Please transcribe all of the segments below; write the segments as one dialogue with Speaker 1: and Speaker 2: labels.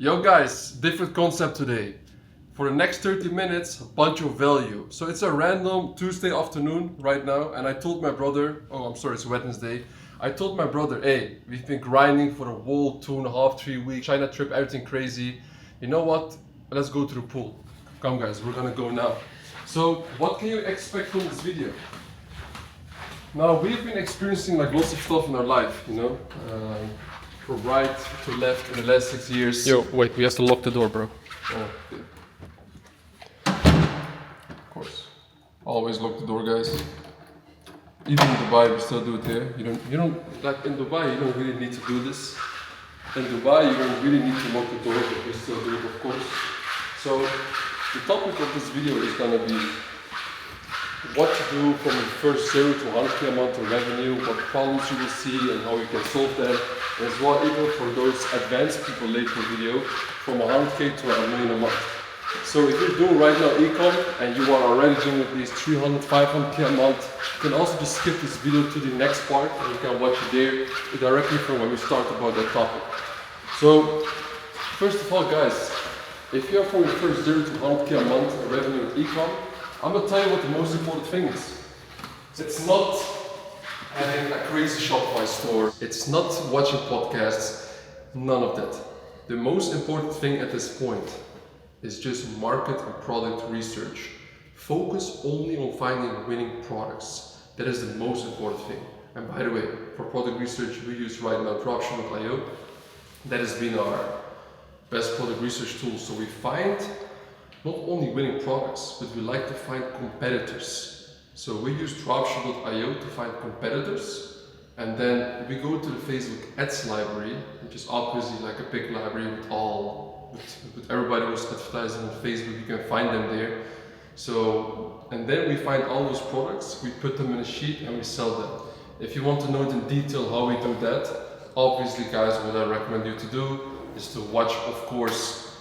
Speaker 1: Yo guys, different concept today. For the next 30 minutes, a bunch of value. So it's a random Tuesday afternoon right now, and I told my brother, it's Wednesday. I told my brother, hey, we've been grinding for a whole 2.5, 3 weeks, China trip, everything crazy. You know what? Let's go to the pool. Come guys, we're gonna go now. So what can you expect from this video? Now we've been experiencing like lots of stuff in our life, you know, from right to left in the last 6 years.
Speaker 2: Yo, wait, we have to lock the door, bro.
Speaker 1: Oh, okay. Of course, always lock the door, guys. Even in Dubai, we still do it there. You don't like in Dubai. You don't really need to do this. In Dubai, you don't really need to lock the door, but we still do it, of course. So the topic of this video is gonna be what to do from the first 0 to 100k amount of revenue, what problems you will see and how you can solve them, and as well even for those advanced people later in the video, from 100k to $1 million a month. So if you're doing right now ecom and you are already doing at least 300, 500k a month, you can also just skip this video to the next part and you can watch it there directly from when we start about that topic. So first of all guys, if you're from the first 0 to 100k a month revenue with ecom, I'm gonna tell you what the most important thing is. It's not having a crazy Shopify store. It's not watching podcasts. None of that. The most important thing at this point is just market and product research. Focus only on finding winning products. That is the most important thing. And by the way, for product research, we use right now Dropship.io. That has been our best product research tool. So we find not only winning products, but we like to find competitors. So we use Dropship.io to find competitors, and then we go to the Facebook ads library, which is obviously like a big library with everybody who's advertising on Facebook. You can find them there. So, and then we find all those products, we put them in a sheet and we sell them. If you want to know in detail how we do that, obviously guys, what I recommend you to do is to watch, of course,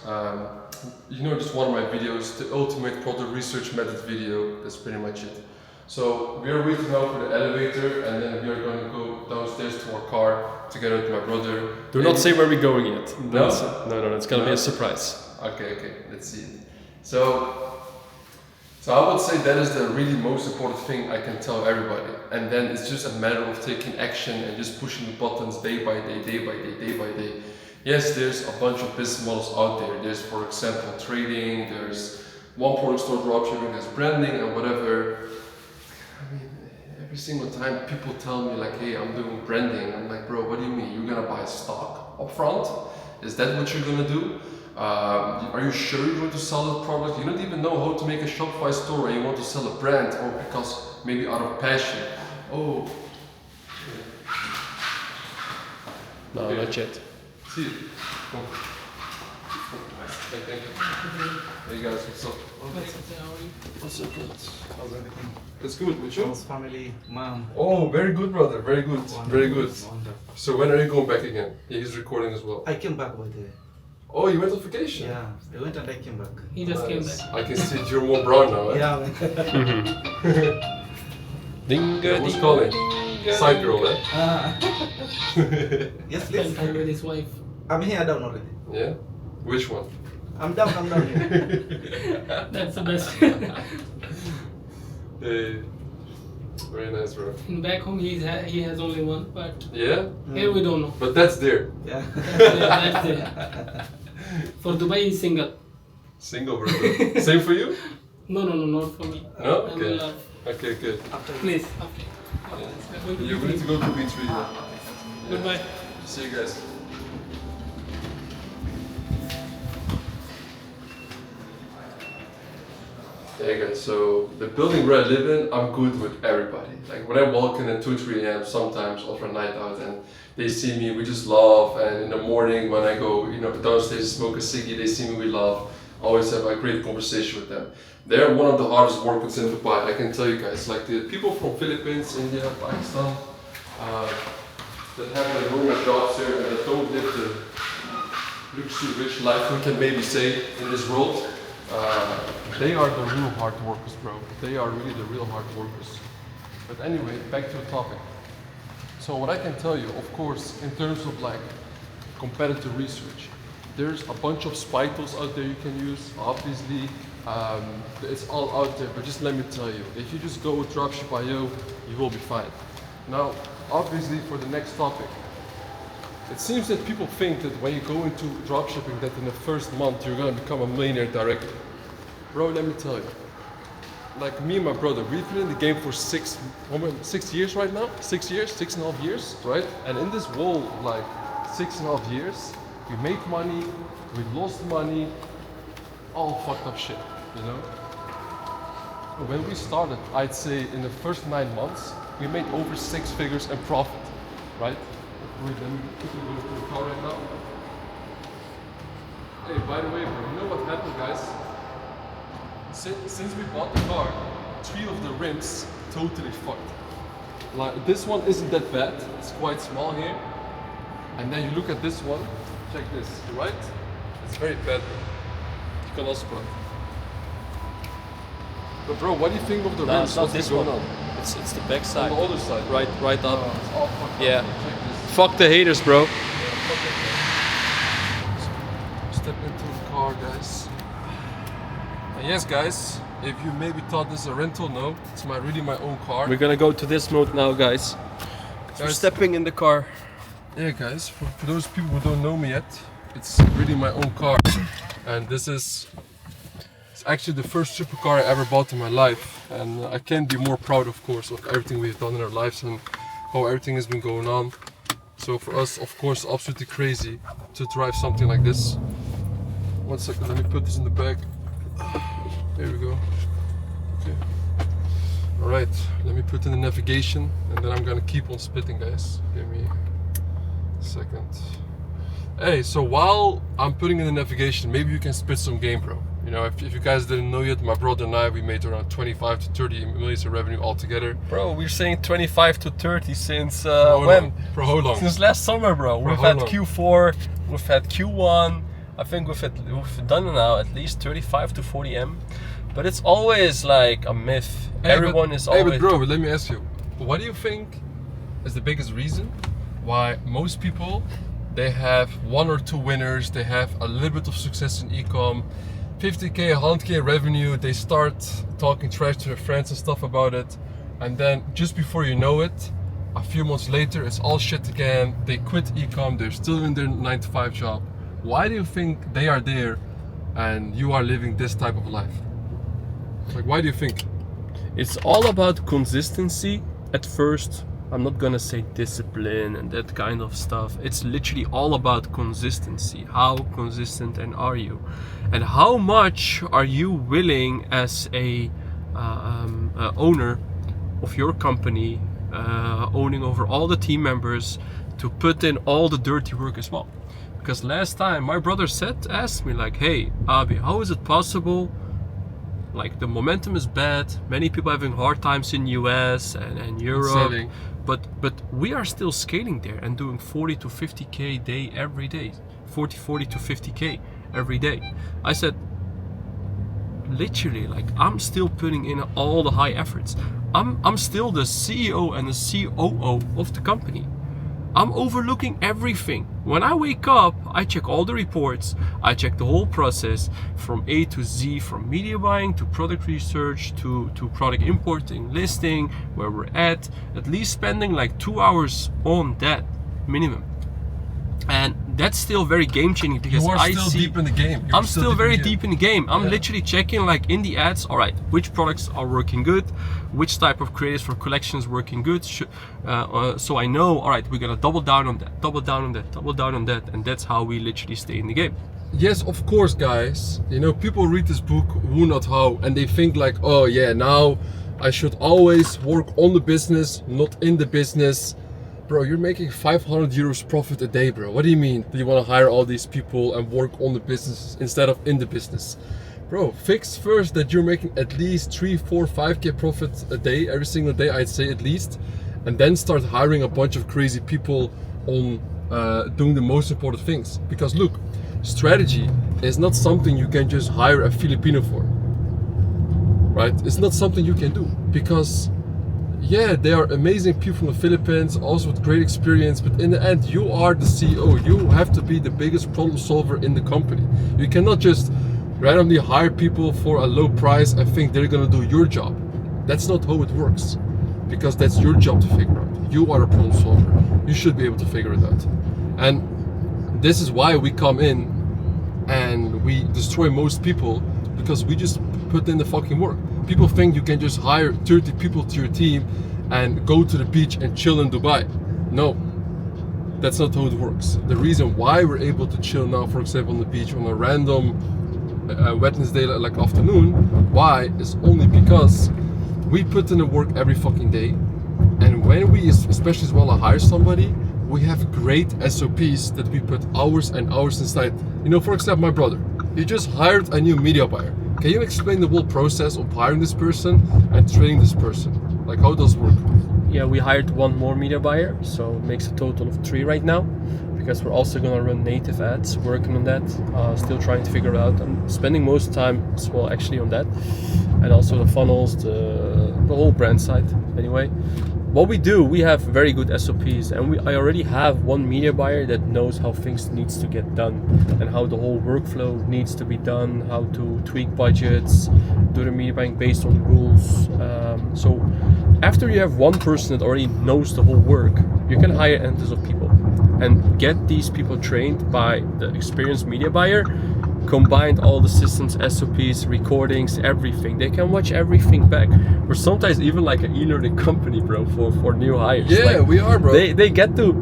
Speaker 1: just one of my videos, the ultimate product research method video. That's pretty much it. So we are waiting now for the elevator, and then we are going to go downstairs to our car together with my brother.
Speaker 2: Do not say where we're going yet.
Speaker 1: No?
Speaker 2: No, it's gonna be a surprise.
Speaker 1: Okay, let's see it. So I would say that is the really most important thing I can tell everybody. And then it's just a matter of taking action and just pushing the buttons day by day, day by day, day by day. Yes, there's a bunch of business models out there. There's, for example, trading, there's one product store dropshipping, there's branding and whatever. I mean, every single time people tell me like, hey, I'm doing branding. I'm like, bro, what do you mean? You're gonna buy stock up front? Is that what you're gonna do? Are you sure you're going to sell a product? You don't even know how to make a Shopify store and you want to sell a brand, or because maybe out of passion. Oh.
Speaker 2: No,
Speaker 1: Okay.
Speaker 2: not yet.
Speaker 1: See you. Come. Thank you. Hey guys, what's up? What's up,
Speaker 3: How's everything?
Speaker 1: It's good, with you?
Speaker 3: How's family, mom?
Speaker 1: Oh, very good, brother. Very good. Very good.
Speaker 3: Wonderful.
Speaker 1: So when are you going back again? Yeah, he's recording as well.
Speaker 3: I came back by the way.
Speaker 1: Oh, you went on vacation?
Speaker 3: Yeah, I went and I came back.
Speaker 4: He just came
Speaker 1: Nice.
Speaker 4: back.
Speaker 1: I can see you're more brown now, eh?
Speaker 3: Yeah.
Speaker 2: Dinga,
Speaker 1: Who's calling? Side girl, eh?
Speaker 3: Yes,
Speaker 4: Spent
Speaker 3: please.
Speaker 4: time with his wife.
Speaker 3: I'm here down already.
Speaker 1: Yeah? Which one?
Speaker 3: I'm down here.
Speaker 4: That's the best.
Speaker 1: Hey. Very nice, bro.
Speaker 4: Back home he has only one, but
Speaker 1: Yeah?
Speaker 4: here we don't know.
Speaker 1: But that's there.
Speaker 3: Yeah.
Speaker 4: That's it. For Dubai he's single.
Speaker 1: Single, bro. Same for you?
Speaker 4: No, not for me.
Speaker 1: No?
Speaker 4: I'm
Speaker 1: Okay.
Speaker 4: in love.
Speaker 1: Okay, good.
Speaker 4: Please, after. We're going to
Speaker 1: You're
Speaker 4: be
Speaker 1: ready to go to beach with you.
Speaker 4: Goodbye.
Speaker 1: See you guys. Hey guys, so the building where I live in, I'm good with everybody. Like when I walk in at 2, 3 a.m. sometimes after a night out and they see me, we just laugh. And in the morning when I go, downstairs smoke a ciggy, they see me, we laugh. Always have a great conversation with them. They're one of the hardest workers in Dubai, I can tell you guys. Like the people from Philippines, India, Pakistan, that have their normal jobs here and that don't live the luxury rich life we can maybe say in this world. They are the real hard workers, bro. They are really the real hard workers. But anyway, back to the topic. So what I can tell you, of course, in terms of like competitive research, There's a bunch of spy tools out there you can use. Obviously, it's all out there, but just let me tell you, if you just go with Dropship.io, you will be fine. Now, obviously, for the next topic, it seems that people think that when you go into dropshipping, that in the first month you're gonna become a millionaire directly. Bro, let me tell you. Like me and my brother, we've been in the game for 6 years right now. 6 years, 6.5 years, right? And in this whole like 6.5 years, we made money, we lost money, all fucked up shit, you know? When we started, I'd say in the first 9 months, we made over 6 figures in profit, right? Wait, let me quickly go to the car right now. Hey, by the way, bro, you know what happened, guys? Since we bought the car, 3 of the rims totally fucked. Like, this one isn't that bad, it's quite small here. And then you look at this one, check this, right? It's very bad. You can also put it. But bro, what do you think of the rims?
Speaker 2: It's not
Speaker 1: What's
Speaker 2: this
Speaker 1: going
Speaker 2: one.
Speaker 1: on?
Speaker 2: It's the back side.
Speaker 1: On the other side.
Speaker 2: Right up.
Speaker 1: It's all fucked
Speaker 2: Yeah.
Speaker 1: up. Check this.
Speaker 2: Fuck the haters, bro.
Speaker 1: Step into the car, guys. And yes, guys, if you maybe thought this is a rental, no, it's really my own car.
Speaker 2: We're gonna go to this mode now, guys. We're
Speaker 1: Guys,
Speaker 2: stepping in the car.
Speaker 1: yeah, guys, for those people who don't know me yet, it's really my own car. And this is it's actually the first supercar I ever bought in my life. And I can't be more proud, of course, of everything we've done in our lives and how everything has been going on. So for us, of course, absolutely crazy to drive something like this. 1 second, let me put this in the bag. There we go. Okay. Alright, let me put in the navigation and then I'm gonna keep on spitting, guys. Give me a second. Hey, so while I'm putting in the navigation, maybe you can spit some game, bro. You know, if you guys didn't know yet, my brother and I, we made around 25 to 30 millions of revenue altogether.
Speaker 2: Bro, we're saying 25 to 30 since
Speaker 1: How
Speaker 2: when?
Speaker 1: long? For how long?
Speaker 2: Since last summer, bro. We've
Speaker 1: how
Speaker 2: had
Speaker 1: long?
Speaker 2: Q4, we've had Q1. I think we've done now at least 35 to 40 M. But it's always like a myth. Everyone is always.
Speaker 1: Hey, but bro, let me ask you, what do you think is the biggest reason why most people, they have 1 or 2 winners, they have a little bit of success in ecom, 50K, 100K revenue, they start talking trash to their friends and stuff about it, and then just before you know it, a few months later, it's all shit again, they quit ecom, they're still in their 9-to-5 job. Why do you think they are there and you are living this type of life? Like, why do you think?
Speaker 2: It's all about consistency at first. I'm not gonna say discipline and that kind of stuff. It's literally all about consistency. How consistent and are you? And how much are you willing as a owner of your company, owning over all the team members, to put in all the dirty work as well? Because last time my brother asked me like, hey, Abi, how is it possible? Like, the momentum is bad. Many people having hard times in US and Europe.
Speaker 1: Selling.
Speaker 2: But we are still scaling there and doing 40 to 50K a day every day. 40 to 50K every day. I said, literally, like, I'm still putting in all the high efforts. I'm still the CEO and the COO of the company. I'm overlooking everything. When I wake up, I check all the reports. I check the whole process from A to Z, from media buying to product research to product importing, listing, where we're at least spending like 2 hours on that minimum. And that's still very game changing because
Speaker 1: You are
Speaker 2: I
Speaker 1: still
Speaker 2: see
Speaker 1: deep in the game.
Speaker 2: I'm still very deep in the game. I'm
Speaker 1: Yeah.
Speaker 2: literally checking like in the ads, all right, which products are working good, which type of creatives for collections working good. So I know, all right, we're gonna double down on that, double down on that, double down on that, and that's how we literally stay in the game.
Speaker 1: Yes, of course, guys. You know, people read this book, Who Not How, and they think like, oh yeah, now I should always work on the business, not in the business. Bro, you're making 500 euros profit a day, bro. What do you mean? Do you want to hire all these people and work on the business instead of in the business? Bro, fix first that you're making at least 3, 4, 5K profit a day, every single day, I'd say at least. And then start hiring a bunch of crazy people on doing the most important things. Because look, strategy is not something you can just hire a Filipino for. Right? It's not something you can do because yeah, they are amazing people from the Philippines, also with great experience, but in the end, you are the CEO. You have to be the biggest problem solver in the company. You cannot just randomly hire people for a low price and think they're gonna do your job. That's not how it works, because that's your job to figure out. You are a problem solver. You should be able to figure it out. And this is why we come in and we destroy most people, because we just put in the fucking work. People think you can just hire 30 people to your team and go to the beach and chill in Dubai. No, that's not how it works. The reason why we're able to chill now, for example, on the beach on a random Wednesday like afternoon, why is only because we put in the work every fucking day. And when we, especially as well, hire somebody, we have great SOPs that we put hours and hours inside. You know, for example, my brother, he just hired a new media buyer. Can you explain the whole process of hiring this person and training this person? Like, how does it work?
Speaker 2: Yeah, we hired one more media buyer, so it makes a total of 3 right now, because we're also gonna run native ads, working on that, still trying to figure it out. I'm spending most time as well actually on that, and also the funnels, the whole brand side. Anyway, what we do, we have very good SOPs, and I already have one media buyer that knows how things needs to get done and how the whole workflow needs to be done, how to tweak budgets, do the media buying based on rules. So after you have one person that already knows the whole work, you can hire endless of people and get these people trained by the experienced media buyer, combined all the systems, SOPs, recordings, everything. They can watch everything back. We're sometimes even like an e-learning company, bro, for new hires.
Speaker 1: Yeah,
Speaker 2: like,
Speaker 1: we are, bro.
Speaker 2: They get to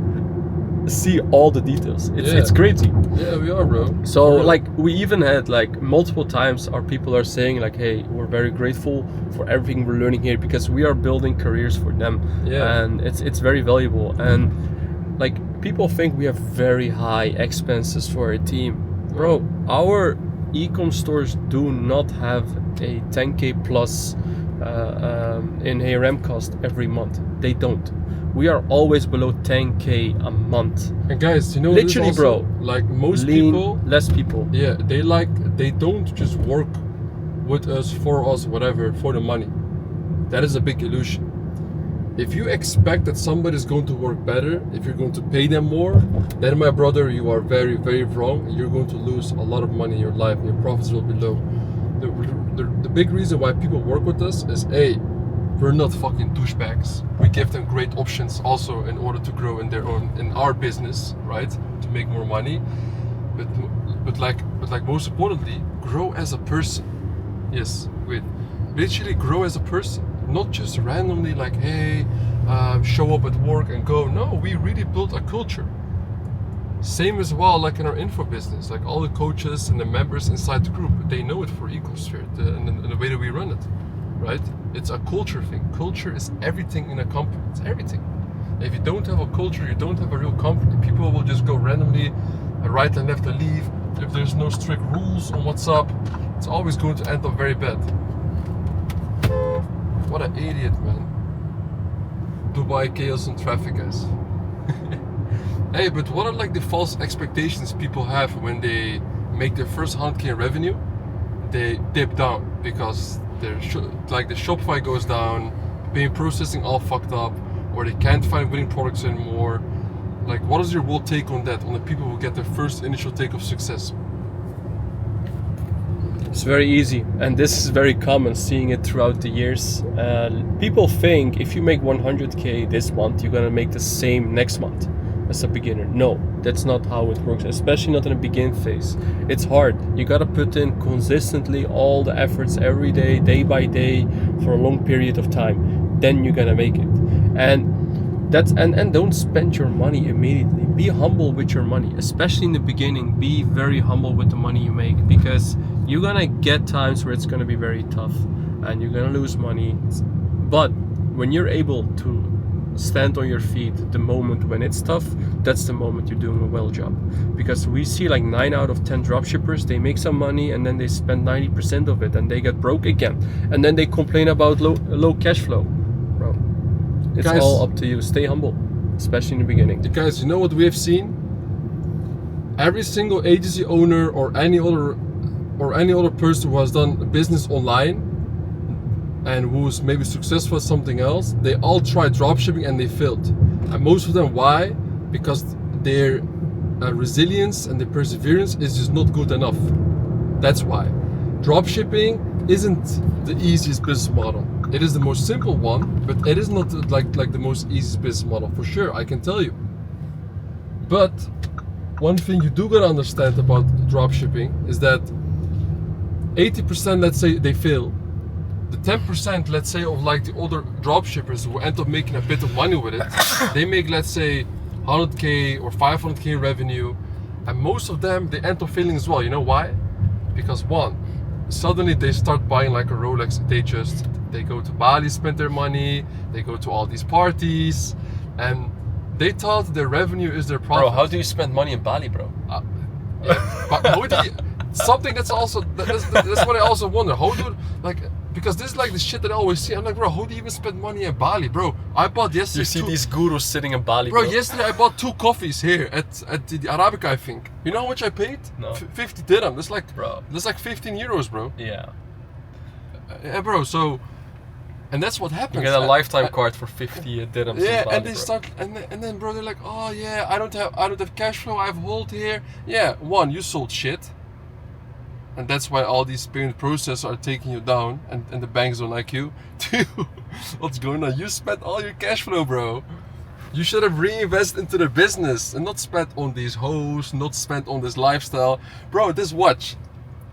Speaker 2: see all the details. It's crazy.
Speaker 1: Yeah, we are, bro.
Speaker 2: So like we even had like multiple times our people are saying like, hey, we're very grateful for everything we're learning here, because we are building careers for them.
Speaker 1: Yeah.
Speaker 2: And it's very valuable. And like people think we have very high expenses for our team. Bro, our ecom stores do not have a 10k plus in ARM cost every month. They don't. We are always below 10k a month.
Speaker 1: And guys, you know,
Speaker 2: literally,
Speaker 1: also,
Speaker 2: bro,
Speaker 1: like most
Speaker 2: lean,
Speaker 1: people,
Speaker 2: less people.
Speaker 1: yeah, they don't just work with us, for us, whatever, for the money. That is a big illusion. If you expect that somebody's going to work better, if you're going to pay them more, then my brother, you are very, very wrong. You're going to lose a lot of money in your life. Your profits will be low. The big reason why people work with us is A, we're not fucking douchebags. We give them great options also in order to grow in our business, right? To make more money. But like most importantly, grow as a person. Yes, wait. Literally grow as a person. Not just randomly like, hey, show up at work and go. No, we really built a culture. Same as well, like in our info business, like all the coaches and the members inside the group, they know it for Ecosphere and the way that we run it, right? It's a culture thing. Culture is everything in a company. It's everything. If you don't have a culture, you don't have a real company. People will just go randomly right and left and leave. If there's no strict rules on what's up, it's always going to end up very bad. What an idiot, man. Dubai chaos and traffic, guys. Hey, but what are like the false expectations people have when they make their first 100k in revenue? They dip down because like the Shopify goes down, payment processing all fucked up, or they can't find winning products anymore. Like, what is your whole take on that? On the people who get their first initial take of success?
Speaker 2: It's very easy, and this is very common, seeing it throughout the years. People think if you make 100k this month, you're gonna make the same next month as a beginner. No, that's not how it works, especially not in the begin phase. It's hard. You gotta put in consistently all the efforts every day by day, for a long period of time. Then you're gonna make it. And don't spend your money immediately. Be humble with your money, especially in the beginning. Be very humble with the money you make, because you're gonna get times where it's gonna be very tough and you're gonna lose money. But when you're able to stand on your feet the moment when it's tough, that's the moment you're doing a well job. Because we see like 9 out of 10 dropshippers, they make some money and then they spend 90% of it and they get broke again, and then they complain about low cash flow. Bro, it's
Speaker 1: guys,
Speaker 2: all up to you. Stay humble, especially in the beginning.
Speaker 1: Guys, you know what we have seen? Every single agency owner or any other person who has done business online, and who's maybe successful at something else, they all tried dropshipping and they failed. And most of them, why? Because their resilience and their perseverance is just not good enough. That's why. Dropshipping isn't the easiest business model. It is the most simple one, but it is not like the most easiest business model for sure, I can tell you. But one thing you do gotta understand about dropshipping is that 80%, let's say, they fail. The 10%, let's say, of like the other dropshippers who end up making a bit of money with it, they make, let's say, 100k or 500k revenue, and most of them, they end up failing as well. You know why? Because one, suddenly they start buying like a Rolex. They go to Bali, spend their money, they go to all these parties, and they thought their revenue is their profit.
Speaker 2: Bro, how do you spend money in Bali, bro?
Speaker 1: Yeah, but how do you, something that's also that's what I also wonder. How do, like, because this is like the shit that I always see. I'm like, bro, how do you even spend money in Bali, bro? I bought yesterday.
Speaker 2: You see these gurus sitting in Bali,
Speaker 1: Bro, yesterday I bought 2 coffees here at the Arabica, I think. You know how much I paid?
Speaker 2: No.
Speaker 1: 50 dirham. That's like,
Speaker 2: Bro.
Speaker 1: That's like 15 euros, bro.
Speaker 2: Yeah.
Speaker 1: Yeah, bro. So, and that's what happens.
Speaker 2: You get a lifetime card for 50 dirhams.
Speaker 1: Yeah,
Speaker 2: in Bali,
Speaker 1: and they
Speaker 2: bro.
Speaker 1: start, and then bro, they're like, oh yeah, I don't have cash flow. I have hold here. Yeah, one, you sold shit, and that's why all these payment processors are taking you down, and the banks don't like you. Two, what's going on? You spent all your cash flow, bro. You should have reinvested into the business and not spent on these hoes, not spent on this lifestyle, bro. This watch,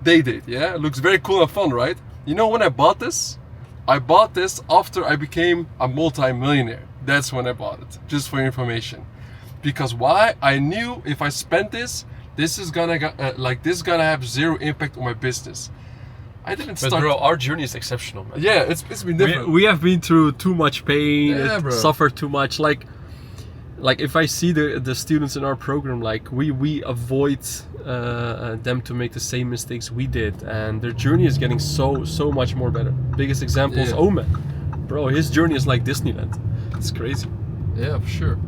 Speaker 1: they did, yeah. It looks very cool and fun, right? You know when I bought this? I bought this after I became a multi-millionaire. That's when I bought it, just for your information. Because why? I knew if I spent this is gonna this is gonna have zero impact on my business. I didn't
Speaker 2: But
Speaker 1: start.
Speaker 2: bro, our journey is exceptional, man.
Speaker 1: Yeah, it's been different.
Speaker 2: We have been through too much pain,
Speaker 1: Yeah, bro.
Speaker 2: suffered too much. Like if I see the students in our program, like we avoid them to make the same mistakes we did, and their journey is getting so much more better. Biggest example is
Speaker 1: Yeah.
Speaker 2: Omen, bro. His journey is like Disneyland. It's crazy,
Speaker 1: Yeah, for sure.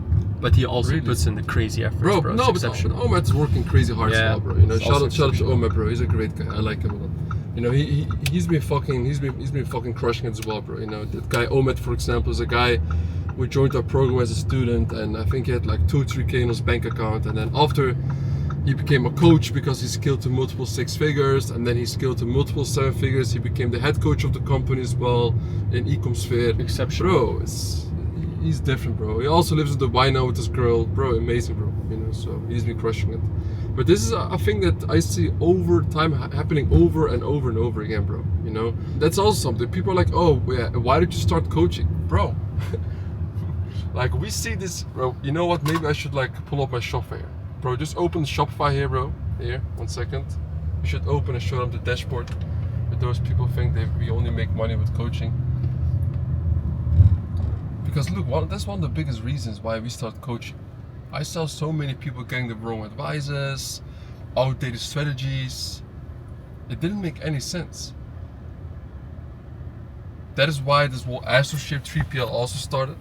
Speaker 2: but he also
Speaker 1: Really?
Speaker 2: puts in the crazy efforts,
Speaker 1: Bro,
Speaker 2: bro.
Speaker 1: no,
Speaker 2: It's
Speaker 1: but
Speaker 2: exceptional.
Speaker 1: Omet's working crazy hard as
Speaker 2: Yeah,
Speaker 1: well, bro. You know,
Speaker 2: it's
Speaker 1: shout
Speaker 2: also
Speaker 1: out to
Speaker 2: exceptional.
Speaker 1: Omet, bro. He's a great guy. I like him a lot. You know, he's been fucking crushing it as well, bro. You know, that guy Omet, for example, is a guy who joined our program as a student, and I think he had like 2-3k in his bank account, and then after he became a coach because he scaled to multiple 6 figures, and then he scaled to multiple 7 figures. He became the head coach of the company as well in ecom sphere.
Speaker 2: Exceptional.
Speaker 1: Bro, he's different, bro. He also lives in Dubai now with his girl, bro. Amazing, bro. You know, so he's been crushing it. But this is a thing that I see over time happening over and over and over again, bro. You know, that's also something. People are like, oh, yeah, why did you start coaching, bro? Like we see this, bro. You know what? Maybe I should like pull up my Shopify here, bro. Just open Shopify here, bro. Here, 1 second. You should open and show them the dashboard. But those people think we only make money with coaching. Because look, that's one of the biggest reasons why we start coaching. I saw so many people getting the wrong advices, outdated strategies. It didn't make any sense. That is why this whole associate 3PL also started.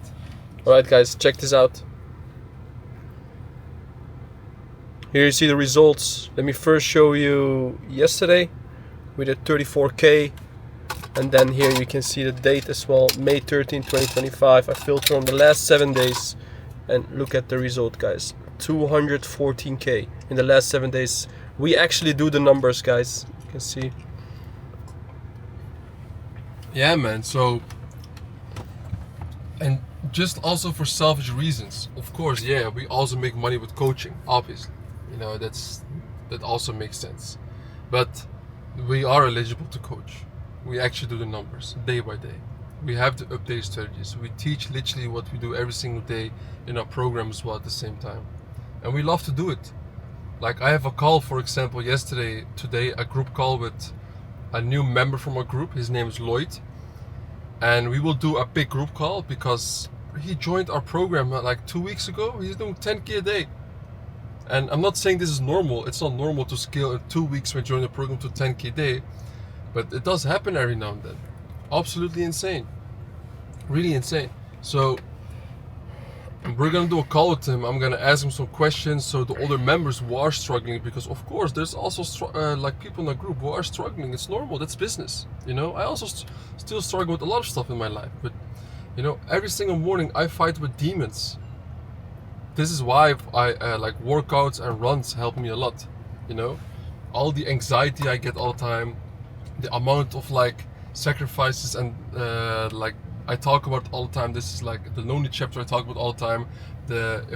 Speaker 2: Alright guys, check this out. Here you see the results. Let me first show you yesterday. We did 34k. And then here you can see the date as well, May 13, 2025. I filter on the last 7 days. And look at the result, guys. 214k in the last 7 days. We actually do the numbers, guys. You can see.
Speaker 1: Yeah, man. So, and just also for selfish reasons, of course. Yeah, we also make money with coaching, obviously. You know, that also makes sense. But we are eligible to coach. We actually do the numbers day by day. We have the updated strategies. We teach literally what we do every single day in our program as well at the same time. And we love to do it. Like I have a call, for example, today, a group call with a new member from our group. His name is Lloyd. And we will do a big group call because he joined our program like 2 weeks ago. He's doing 10k a day. And I'm not saying this is normal. It's not normal to scale in 2 weeks when you join the program to 10k a day. But it does happen every now and then. Absolutely insane. Really insane. So we're gonna do a call with him. I'm gonna ask him some questions so the older members who are struggling, because of course there's also like people in the group who are struggling. It's normal. That's business. You know, I also still struggle with a lot of stuff in my life, but you know, every single morning I fight with demons. This is why I like workouts and runs help me a lot. You know, all the anxiety I get all the time, the amount of like sacrifices and like I talk about all the time. This is like the lonely chapter I talk about all the time.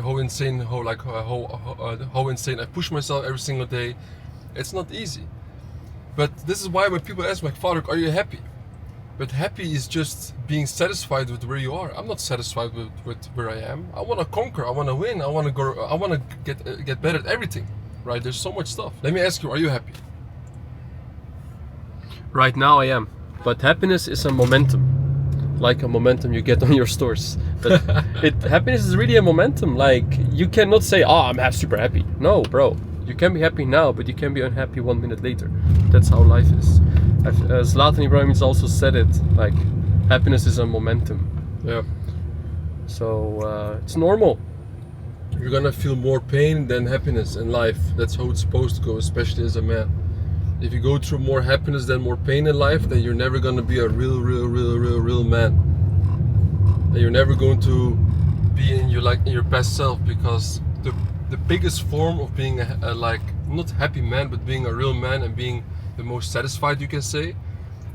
Speaker 1: How insane I push myself every single day. It's not easy. But this is why when people ask me, like, Faruk, are you happy? But happy is just being satisfied with where you are. I'm not satisfied with where I am. I want to conquer. I want to win. I want to go. I want to get better at everything. Right? There's so much stuff. Let me ask you, are you happy?
Speaker 2: Right now I am, but happiness is a momentum, like a momentum you get on your stores. But happiness is really a momentum. Like you cannot say, "Oh, I'm super happy." No, bro. You can be happy now, but you can be unhappy 1 minute later. That's how life is. Zlatan Ibrahimovic also said it. Like happiness is a momentum.
Speaker 1: Yeah.
Speaker 2: So it's normal.
Speaker 1: You're gonna feel more pain than happiness in life. That's how it's supposed to go, especially as a man. If you go through more happiness than more pain in life, then you're never gonna be a real man. And you're never going to be in your best self, because the biggest form of being a like not happy man, but being a real man and being the most satisfied you can say,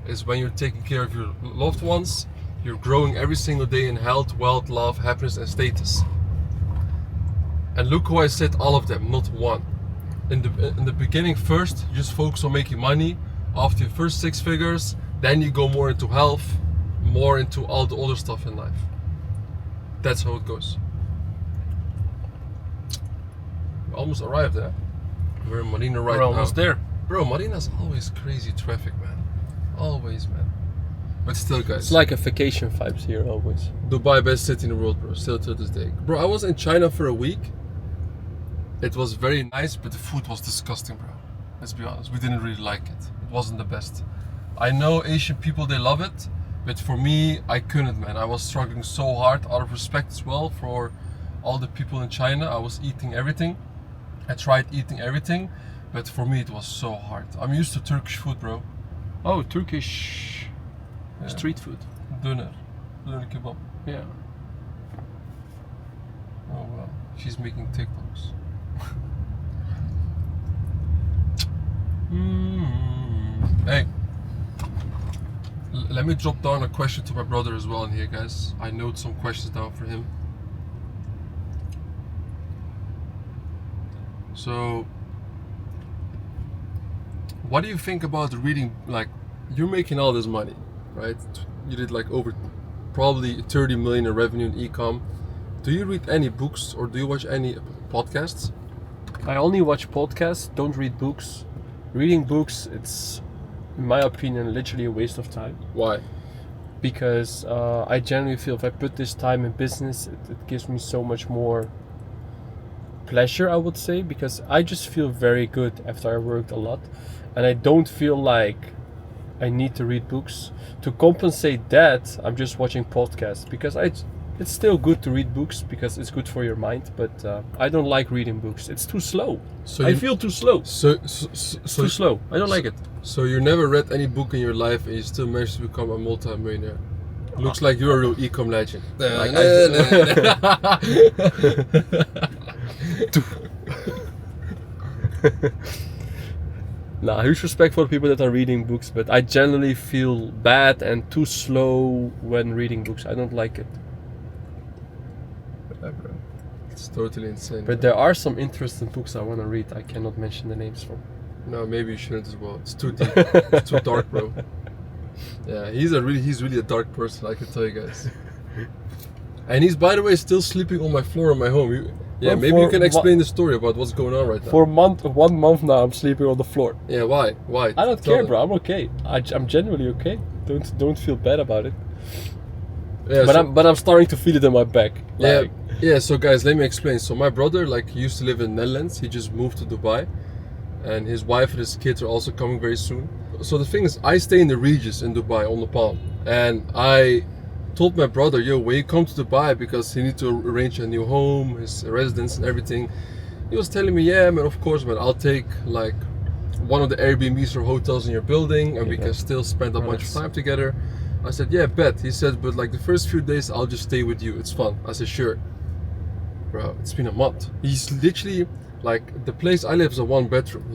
Speaker 1: is when you're taking care of your loved ones. You're growing every single day in health, wealth, love, happiness, and status. And look how I said all of them, not one. In the beginning, first you just focus on making money. After your first 6 figures, then you go more into health, more into all the other stuff in life. That's how it goes. We almost arrived there. We're in Marina right now.
Speaker 2: We're almost there.
Speaker 1: Bro, Marina's always crazy traffic, man. Always, man. But still, guys.
Speaker 2: It's like a vacation vibes here always.
Speaker 1: Dubai, best city in the world, bro. Still to this day. Bro, I was in China for a week. It was very nice, but the food was disgusting, bro. Let's be honest. We didn't really like it. It wasn't the best. I know Asian people, they love it. But for me, I couldn't, man. I was struggling so hard, out of respect as well for all the people in China. I was eating everything. I tried eating everything. But for me, it was so hard. I'm used to Turkish food, bro.
Speaker 2: Oh, Turkish street food.
Speaker 1: Döner kebab.
Speaker 2: Yeah.
Speaker 1: Oh well, she's making TikToks. Hey, let me drop down a question to my brother as well in here, guys. I note some questions down for him. So, what do you think about reading? Like, you're making all this money, right? You did like over probably 30 million in revenue in ecom. Do you read any books or do you watch any podcasts?
Speaker 2: I only watch podcasts, don't read books. Reading books, it's, in my opinion, literally a waste of time.
Speaker 1: Why?
Speaker 2: Because I generally feel if I put this time in business, it gives me so much more pleasure, I would say, because I just feel very good after I worked a lot, and I don't feel like I need to read books. To compensate that, I'm just watching podcasts, because it's still good to read books because it's good for your mind, but I don't like reading books. It's too slow.
Speaker 1: So
Speaker 2: I feel too slow.
Speaker 1: So
Speaker 2: Too slow. I don't like it.
Speaker 1: So you never read any book in your life and you still managed to become a multi-millionaire. Looks like you're a real ecom legend.
Speaker 2: Nah, huge respect for people that are reading books, but I generally feel bad and too slow when reading books. I don't like it.
Speaker 1: Yeah, bro. It's totally insane.
Speaker 2: But there are some interesting books I want to read. I cannot mention the names from.
Speaker 1: No, maybe you shouldn't as well. It's too deep. It's too dark, bro. Yeah, he's really a dark person, I can tell you guys. And he's, by the way, still sleeping on my floor in my home. Maybe you can explain the story about what's going on right now.
Speaker 2: For 1 month now, I'm sleeping on the floor.
Speaker 1: Yeah, why? Why?
Speaker 2: I don't care, bro. I'm okay. I'm genuinely okay. Don't feel bad about it.
Speaker 1: Yeah,
Speaker 2: but I'm starting to feel it in my back. Like,
Speaker 1: yeah. So guys, let me explain. So my brother, like, he used to live in the Netherlands. He just moved to Dubai, and his wife and his kids are also coming very soon. So the thing is, I stay in the Regis in Dubai on the Palm, and I told my brother, yo, when you come to Dubai, because he needs to arrange a new home, his residence and everything, he was telling me, yeah, man, of course, man, I'll take like one of the Airbnbs or hotels in your building, and we can still spend a bunch of time together. I said, yeah, bet. He said, but like the first few days, I'll just stay with you. It's fun. I said, sure. Bro, it's been a month. He's literally like, the place I live is a 1-bedroom.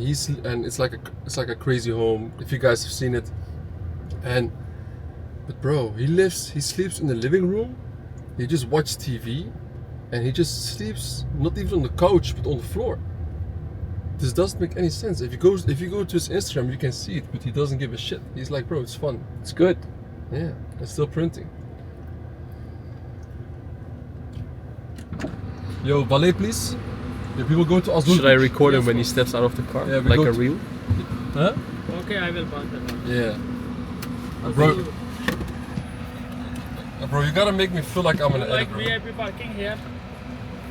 Speaker 1: And it's like a crazy home. If you guys have seen it, but bro, he sleeps in the living room. He just watches TV, and he just sleeps not even on the couch, but on the floor. This doesn't make any sense. If you go to his Instagram, you can see it, but he doesn't give a shit. He's like, bro, it's fun.
Speaker 2: It's good.
Speaker 1: Yeah, it's still printing. Yo, valet, please. Yeah, we will go to Azul.
Speaker 2: Should I record him when he steps out of the car?
Speaker 1: Yeah, we
Speaker 2: like
Speaker 1: go
Speaker 2: a
Speaker 1: to-
Speaker 2: reel?
Speaker 1: Huh?
Speaker 4: Okay, I will pass that on.
Speaker 1: Yeah. Bro, bro, you gotta make me feel like I'm an
Speaker 4: Like
Speaker 1: editor.
Speaker 4: VIP parking here.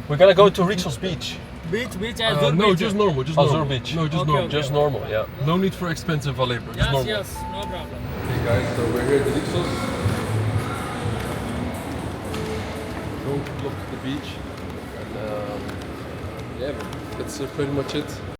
Speaker 2: We're gonna go to Rixos Beach.
Speaker 4: Beach, Azure
Speaker 1: No,
Speaker 4: beach.
Speaker 1: just normal, just
Speaker 2: Azure
Speaker 1: normal.
Speaker 2: Beach.
Speaker 1: No, just
Speaker 4: Okay,
Speaker 1: normal.
Speaker 4: okay.
Speaker 2: Just normal, yeah.
Speaker 1: No need for expensive valet, bro. Just
Speaker 4: Yes,
Speaker 1: normal.
Speaker 4: yes, no problem.
Speaker 1: Okay, guys, so we're here at the Rixos. Go look at the beach, and yeah, man, that's pretty much it.